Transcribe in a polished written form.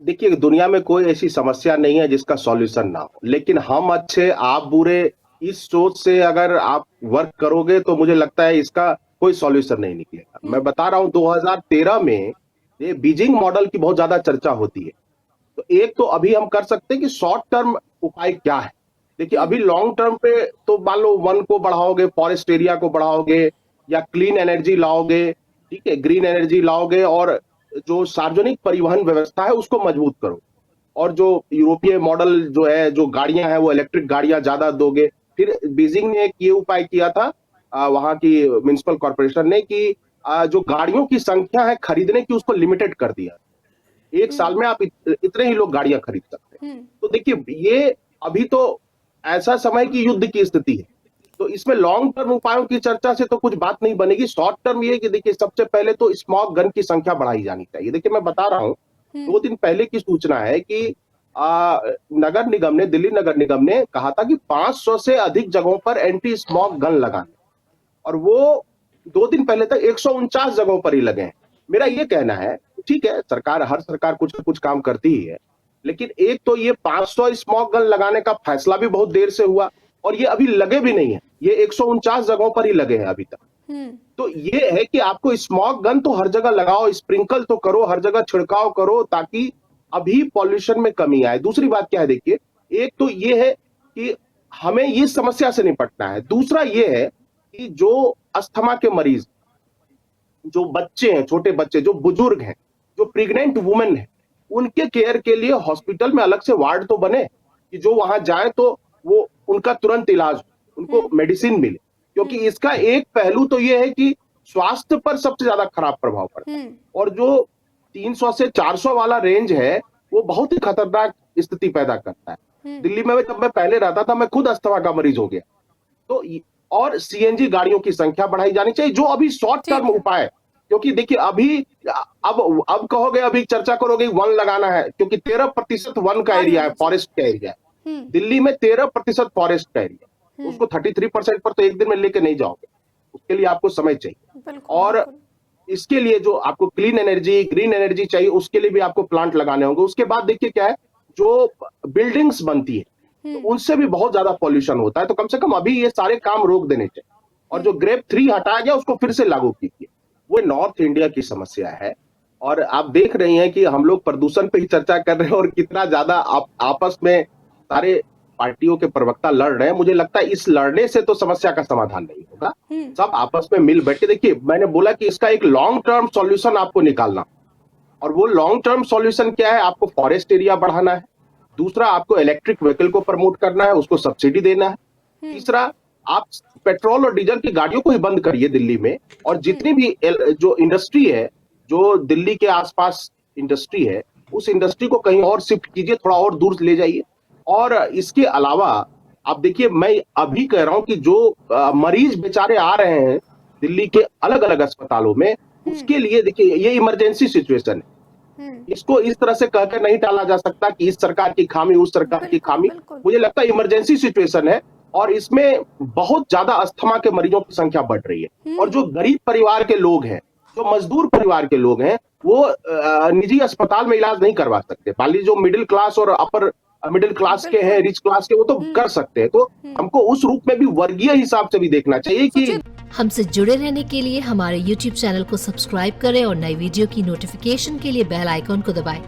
देखिए, दुनिया में कोई ऐसी समस्या नहीं है जिसका सॉल्यूशन ना हो। लेकिन हम अच्छे, आप बुरे, इस सोच से अगर आप वर्क करोगे तो मुझे लगता है इसका कोई सॉल्यूशन नहीं निकलेगा। मैं हुँ, बता रहा हूँ 2013 में ये बीजिंग मॉडल की बहुत ज़्यादा चर्चा होती है। तो एक तो अभी हम कर सकते हैं कि शॉर्ट टर्म उपाय क्या है? देखिए, हुँ, अभी लॉन्ग टर्म पे तो मान लो वन को बढ़ाओगे, फॉरेस्ट एरिया को बढ़ाओगे या क्लीन एनर्जी लाओगे, ठीक है? ग्रीन एनर्जी लाओगे और जो सार्वजनिक परिवहन व्यवस्था है उसको मजबूत करो। और जो यूरोपीय मॉडल जो है, जो गाड़ियां हैं वो इलेक्ट्रिक गाड़ियां ज्यादा दोगे। फिर बीजिंग ने एक ये उपाय किया था, वहां की म्युनिसिपल कॉर्पोरेशन ने, कि जो गाड़ियों की संख्या है खरीदने की उसको लिमिटेड कर दिया। एक हुँ, साल में आप इतने ही लोग गाड़ियां खरीद सकते हैं। हुँ, तो देखिए, ये अभी तो ऐसा समय की युद्ध की स्थिति है। तो इसमें लॉन्ग टर्म उपायों की चर्चा से तो कुछ बात नहीं बनेगी। शॉर्ट टर्म ये है कि देखिए, सबसे पहले तो स्मॉग गन की संख्या बढ़ाई जानी चाहिए। देखिए, मैं बता रहा हूँ, हुँ, 2 दिन पहले की सूचना है कि आ, नगर निगम ने, दिल्ली नगर निगम ने कहा था कि 500 से अधिक जगहों पर एंटी स्मॉग गन लगाने, और वो 2 दिन पहले तक 149 जगहों पर ही लगे हैं। मेरा हुँ, ये कहना है, ठीक है, हर सरकार कुछ न कुछ काम करती ही है, लेकिन एक तो ये 500 स्मॉग गन लगाने का फैसला भी बहुत देर से हुआ, और ये अभी लगे भी नहीं है। ये 149 जगहों पर ही लगे हैं अभी तक। हुँ, तो ये है कि आपको स्मॉग गन तो हर जगह लगाओ, स्प्रिंकल तो करो, हर जगह छिड़काव करो, ताकि अभी पॉल्यूशन में कमी आए। दूसरी बात क्या है, देखिए, एक तो ये है कि हमें इस समस्या से निपटना है। दूसरा ये है कि जो अस्थमा के मरीज, जो बच्चे हैं, छोटे बच्चे, जो बुजुर्ग हैं, जो प्रेग्नेंट वुमेन है, उनके केयर के लिए हॉस्पिटल में अलग से वार्ड तो बने, कि जो वहां जाए तो वो उनका तुरंत इलाज हो, हुँ, उनको मेडिसिन मिले। क्योंकि हुँ, इसका एक पहलू तो ये है कि स्वास्थ्य पर सबसे ज्यादा खराब प्रभाव पड़ता हुँ, है। और जो 300 से 400 वाला रेंज है, वो बहुत ही खतरनाक स्थिति पैदा करता है। हुँ, दिल्ली में जब मैं पहले रहता था, मैं खुद अस्थमा का मरीज हो गया। तो और सीएनजी गाड़ियों की संख्या बढ़ाई जानी चाहिए, जो अभी शॉर्ट टर्म ठीक है। उपाय। क्योंकि देखिए, अभी अब कहोगे, अभी चर्चा करोगे वन लगाना है, क्योंकि 13% वन का वन एरिया है, होना चाहिए। फॉरेस्ट का एरिया है। हुँ, दिल्ली में 13% फॉरेस्ट का एरिया है। हुँ, उसको 33% पर तो एक दिन में लेके नहीं जाओगे। उसके लिए आपको समय चाहिए। बिल्कुल, और बिल्कुल। इसके लिए जो आपको क्लीन एनर्जी, ग्रीन एनर्जी चाहिए, उसके लिए भी आपको प्लांट लगाने होंगे। उसके बाद देखिए क्या है, जो बिल्डिंग्स बनती है, तो हुँ, उनसे भी बहुत ज्यादा पॉल्यूशन होता है। तो कम से कम अभी ये सारे काम रोक देने चाहिए। और हुँ, जो ग्रेप 3 हटाया गया उसको फिर से लागू कीजिए। वो नॉर्थ इंडिया की समस्या है। और आप देख रही हैं कि हम लोग प्रदूषण पे ही चर्चा कर रहे हैं, और कितना ज्यादा आपस में सारे पार्टियों के प्रवक्ता लड़ रहे हैं। मुझे लगता है इस लड़ने से तो समस्या का समाधान नहीं होगा। हुँ, सब आपस में मिल बैठ के, देखिए, मैंने बोला कि इसका एक लॉन्ग टर्म सॉल्यूशन आपको निकालना। और वो लॉन्ग टर्म सॉल्यूशन क्या है? आपको फॉरेस्ट एरिया बढ़ाना है। दूसरा, आपको इलेक्ट्रिक व्हीकल को प्रमोट करना है, उसको सब्सिडी देना है। हुँ, तीसरा, आप पेट्रोल और डीजल की गाड़ियों को ही बंद करिए दिल्ली में। और हुँ, जितनी भी जो इंडस्ट्री है, जो दिल्ली के आसपास इंडस्ट्री है, उस इंडस्ट्री को कहीं और शिफ्ट कीजिए, थोड़ा और दूर ले जाइए। और इसके अलावा आप देखिए, मैं अभी कह रहा हूं कि जो मरीज बेचारे आ रहे हैं दिल्ली के अलग अलग अस्पतालों में, हुँ, उसके लिए देखिए, ये इमरजेंसी सिचुएशन है। हुँ, इसको इस तरह से कहकर नहीं टाला जा सकता कि इस सरकार की खामी, उस सरकार की बिल्कुल, खामी। बिल्कुल। मुझे लगता है इमरजेंसी सिचुएशन है, और इसमें बहुत ज्यादा अस्थमा के मरीजों की संख्या बढ़ रही है। और हुँ, जो गरीब परिवार के लोग हैं, जो मजदूर परिवार के लोग हैं, वो निजी अस्पताल में इलाज नहीं करवा सकते। मान लीजिए, जो मिडिल क्लास और अपर मिडिल क्लास के हैं, बिल्कुल। रिच क्लास के, वो तो हुँ, कर सकते हैं। तो हुँ। हमको उस रूप में भी वर्गीय हिसाब से भी देखना चाहिए कि सोचिए हमसे जुड़े रहने के लिए हमारे YouTube चैनल को सब्सक्राइब करें और नई वीडियो की नोटिफिकेशन के लिए बेल आइकॉन को दबाएं।